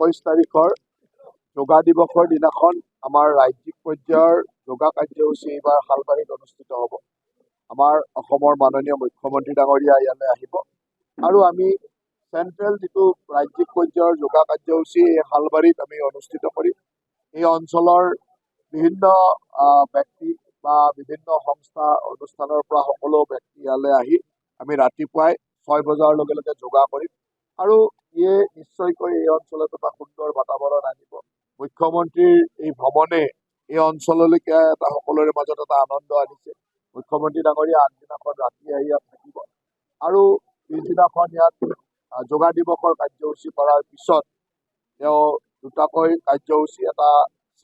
21 তাৰিখৰ যোগা দিৱসৰ দিনাখন আমাৰ ৰাজ্যিক পৰ্যায়ৰ যোগা কাৰ্যসূচী এইবাৰ শালবাৰীত অনুষ্ঠিত হ'ব। আমাৰ অসমৰ মাননীয় মুখ্যমন্ত্ৰী ডাঙৰীয়া ইয়ালৈ আহিব আৰু আমি চেণ্ট্ৰেল যিটো ৰাজ্যিক পৰ্যায়ৰ যোগা কাৰ্যসূচী এই শালবাৰীত আমি অনুষ্ঠিত কৰিম। এই অঞ্চলৰ বিভিন্ন ব্যক্তি বা বিভিন্ন সংস্থা অনুষ্ঠানৰ পৰা সকলো ব্যক্তি ইয়ালৈ আহি আমি ৰাতিপুৱাই 6 বজাৰ লগে লগে যোগা কৰিম আৰু ইয়ে নিশ্চয়কৈ এই অঞ্চলত এটা সুন্দৰ বাতাবৰণ আনিব। মুখ্যমন্ত্ৰীৰ এই ভ্ৰমণে এই অঞ্চললৈকে এটা সকলোৰে মাজত এটা আনন্দ আনিছে। মুখ্যমন্ত্ৰী ডাঙৰীয়া আগদিনাখন ৰাতি আহি ইয়াত থাকিব আৰু পিছদিনাখন ইয়াত যোগা দিৱসৰ কাৰ্যসূচী কৰাৰ পিছত তেওঁ দুটাকৈ কাৰ্যসূচী, এটা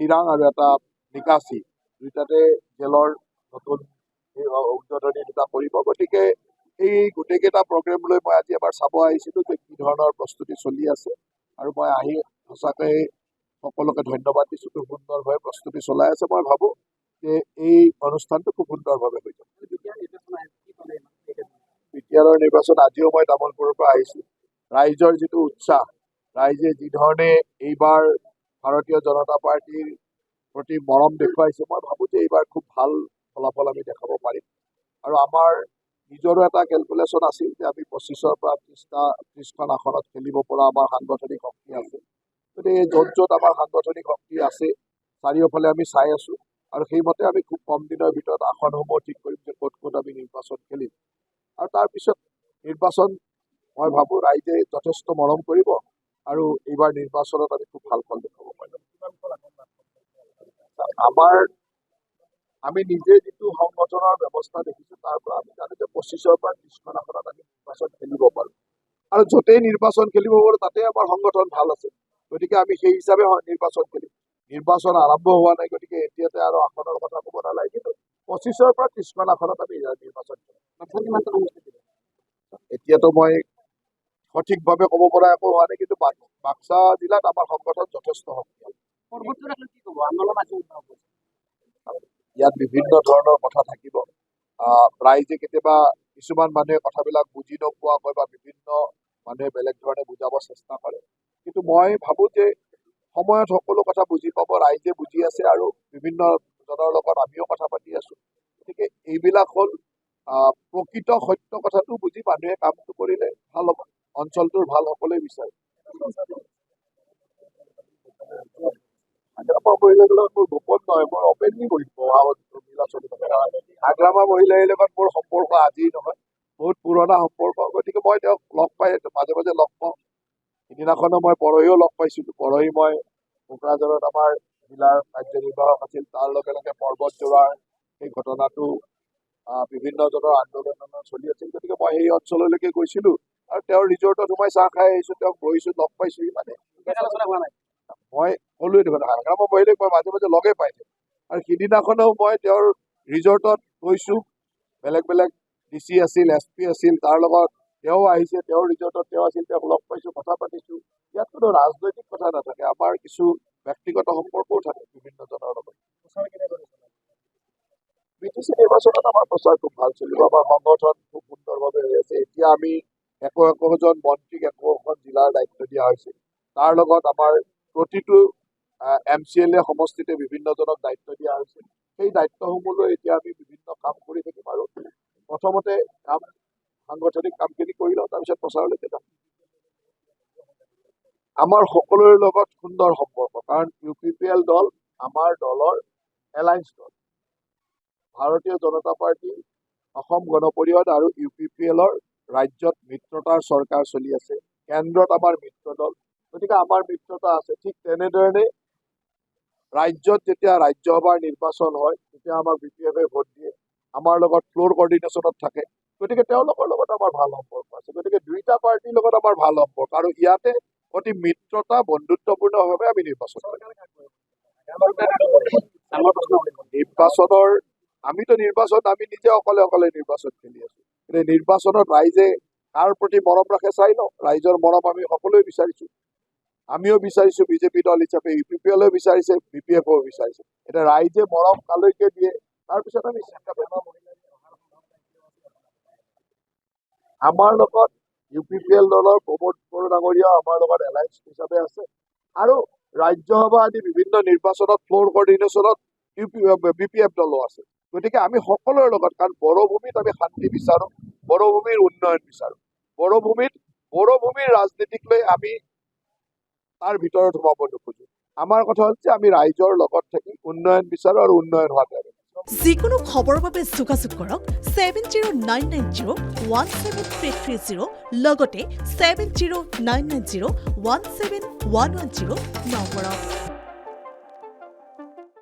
চিৰাং আৰু এটা নিকাচি, দুইটাতে জেলৰ নতুন উদ্বোধনী দুটা কৰিব। গতিকে এই গোটেইকেইটা প্ৰগ্ৰেম লৈ মই আজি এবাৰ চাব আহিছিলোঁ যে কি ধৰণৰ প্ৰস্তুতি চলি আছে আৰু মই আহি সঁচাকৈ সকলোকে ধন্যবাদ দিছোঁ। খুব সুন্দৰভাৱে প্ৰস্তুতি চলাই আছে। মই ভাবোঁ যে এই অনুষ্ঠানটো খুব সুন্দৰভাৱে হৈ যাব। বিটিআৰৰ নিৰ্বাচন আজিও মই তামোলপুৰৰ পৰা আহিছোঁ। ৰাইজৰ যিটো উৎসাহ, ৰাইজে যি ধৰণে এইবাৰ ভাৰতীয় জনতা পাৰ্টীৰ প্ৰতি মৰম দেখুৱাইছে, মই ভাবোঁ যে এইবাৰ খুব ভাল ফলাফল আমি দেখাব পাৰিম। আৰু আমাৰ নিজৰো এটা কেলকুলেশ্যন আছিল যে আমি 25ৰ পৰা 30খন আসনত খেলিব পৰা আমাৰ সাংগঠনিক শক্তি আছে। গতিকে য'ত য'ত আমাৰ সাংগঠনিক শক্তি আছে চাৰিওফালে আমি চাই আছোঁ আৰু সেইমতে আমি খুব কম দিনৰ ভিতৰত আসনসমূহ ঠিক কৰিম যে ক'ত ক'ত আমি নিৰ্বাচন খেলিম। আৰু তাৰপিছত নিৰ্বাচন মই ভাবোঁ ৰাইজে যথেষ্ট মৰম কৰিব আৰু এইবাৰ নিৰ্বাচনত আমি খুব ভাল ফল দেখাব পাৰিম। আমি নিজে যিটো সংগঠনৰ ব্যৱস্থা দেখিছোঁ তাৰ পৰা আমি জানো যে 25ৰ পৰা 30খন আসনত আমি নিৰ্বাচন খেলিব পাৰোঁ আৰু য'তেই নিৰ্বাচন খেলিব পাৰোঁ তাতেই আমাৰ সংগঠন ভাল আছে। গতিকে আমি সেই হিচাপে নিৰ্বাচন খেলিম। নিৰ্বাচন আৰম্ভ হোৱা নাই, গতিকে এতিয়াতে আৰু আসনৰ কথা ক'ব নালাগে। কিন্তু 25ৰ পৰা 30খন আসনত আমি নিৰ্বাচন খেলিম। এতিয়াতো মই সঠিকভাৱে ক'ব পৰা একো হোৱা নাই, কিন্তু বাক্সা জিলাত আমাৰ সংগঠন যথেষ্ট শক্তিশালী। ইয়াত বিভিন্ন ধৰণৰ কথা থাকিব। ৰাইজে কেতিয়াবা কিছুমান মানুহে কথাবিলাক বুজি নোপোৱাকৈ বা বিভিন্ন মানুহে বেলেগ ধৰণে বুজাব চেষ্টা কৰে, কিন্তু মই ভাবোঁ যে সময়ত সকলো কথা বুজি পাব, ৰাইজে বুজি আছে আৰু বিভিন্ন জনৰ লগত আমিও কথা পাতি আছোঁ। গতিকে এইবিলাক হ'ল প্ৰকৃত সত্য কথাটো বুজি মানুহে কামটো কৰিলে ভাল হ'ব, অঞ্চলটোৰ ভাল সকলোৱে বিচাৰে। আগ্ৰামা মহিলাৰ লগত মোৰ গোপন নহয়, মই অপেনলি কৈছোঁ। আগ্ৰামা মহিলাৰ লগত মোৰ সম্পৰ্ক আজি নহয়, বহুত পুৰণা সম্পৰ্ক। গতিকে মই তেওঁক লগ পাই মাজে মাজে লগ পাওঁ। সিদিনাখনো মই পৰহিও লগ পাইছিলোঁ। পৰহি মই কোকৰাঝাৰত আমাৰ জিলাৰ কাৰ্যনিৰ্বাহক আছিল, তাৰ লগে লগে পৰ্বত যোৰাৰ সেই ঘটনাটো বিভিন্নজনৰ আন্দোলন চলি আছিল। গতিকে মই সেই অঞ্চললৈকে গৈছিলোঁ আৰু তেওঁৰ ৰিজৰ্টত সোমাই চাহ খাই আহিছোঁ, তেওঁক গৈছোঁ, লগ পাইছোঁ। ইমানে মই ক'লোৱে দেখোন, আগ্ৰামা মহিলাক মই মাজে মাজে লগে পাই থাকোঁ আৰু সিদিনাখনেও মই তেওঁৰ ৰিজৰ্টত গৈছোঁ। বেলেগ বেলেগ DC আছিল, SP আছিল, তাৰ লগত তেওঁ আহিছে, তেওঁৰ ৰিজৰ্টত তেওঁ আছিল, তেওঁক লগ পাইছোঁ, কথা পাতিছোঁ। ইয়াত কোনো ৰাজনৈতিক কথা নাথাকে, আমাৰ কিছু ব্যক্তিগত সম্পৰ্কও থাকে বিভিন্নজনৰ লগত। BTC নিৰ্বাচনত আমাৰ প্ৰচাৰ খুব ভাল চলিব। আমাৰ সংগঠন খুব সুন্দৰভাৱে হৈ আছে। এতিয়া আমি একোজন মন্ত্ৰীক একোখন জিলাৰ দায়িত্ব দিয়া হৈছে। তাৰ লগত আমাৰ প্ৰতিটো MCLA সমষ্টিতে বিভিন্নজনক দায়িত্ব দিয়া হৈছে। সেই দায়িত্বসমূহ লৈ এতিয়া আমি বিভিন্ন কাম কৰি থাকিম আৰু প্ৰথমতে সাংগঠনিক কামখিনি কৰি লওঁ, তাৰপিছত প্ৰচাৰলৈকে যাম। আমাৰ সকলোৰে লগত সুন্দৰ সম্পৰ্ক, কাৰণ UPPL দল আমাৰ দলৰ এলায়েন্স দল। ভাৰতীয় জনতা পাৰ্টি, অসম গণ পৰিষদ আৰু UPPLৰ ৰাজ্যত মিত্ৰতাৰ চৰকাৰ চলি আছে। কেন্দ্ৰত আমাৰ মিত্ৰ দল, গতিকে আমাৰ মিত্ৰতা আছে। ঠিক তেনেধৰণে ৰাজ্যত যেতিয়া ৰাজ্যসভাৰ নিৰ্বাচন হয় তেতিয়া আমাৰ BPFে ভোট দিয়ে, আমাৰ লগত ফ্ল'ৰ কৰ্ডিনেশ্যনত থাকে। গতিকে তেওঁলোকৰ লগত আমাৰ ভাল সম্পৰ্ক আছে। গতিকে দুইটা পাৰ্টিৰ লগত আমাৰ ভাল সম্পৰ্ক আৰু ইয়াতে অতি মিত্ৰতা বন্ধুত্বপূৰ্ণভাৱে আমি নিৰ্বাচন কৰিম। নিৰ্বাচনত আমি নিজে অকলে অকলে নিৰ্বাচন খেলি আছোঁ। কিন্তু নিৰ্বাচনত ৰাইজে কাৰ প্ৰতি মৰম ৰাখে চাই লওঁ। ৰাইজৰ মৰম আমি সকলোৱে বিচাৰিছোঁ। আমিও বিচাৰিছোঁ, BJP দল হিচাপে UPPLও বিচাৰিছে, BPFও বিচাৰিছে। এতিয়া ৰাইজে মৰম কালৈকে দিয়ে, তাৰপিছত আমি চিন্তা কৰিম। আমাৰ লগত UPPL দলৰ প্ৰমোদ বড়ো ডাঙৰীয়া আমাৰ লগত এলায়েন্স হিচাপে আছে আৰু ৰাজ্যসভা আদি বিভিন্ন নিৰ্বাচনত ফ্ল'ৰ কৰ্ডিনেশ্যনত BPF দলো আছে। গতিকে আমি সকলোৰে লগত, কাৰণ বড়োভূমিত আমি শান্তি বিচাৰোঁ, বড়োভূমিৰ উন্নয়ন বিচাৰোঁ, বড়োভূমিৰ ৰাজনীতিক লৈ আমি তাৰ ভিতৰত সোমাব নোখোজো। আমাৰ কথা হ'ল যে আমি ৰাইজৰ লগত থাকি উন্নয়ন বিচাৰোঁ আৰু উন্নয়ন হোৱাটো আমি যিকোনো খবৰৰ বাবে যোগাযোগ কৰক 7099017330 লগতে 7099017110 নম্বৰত।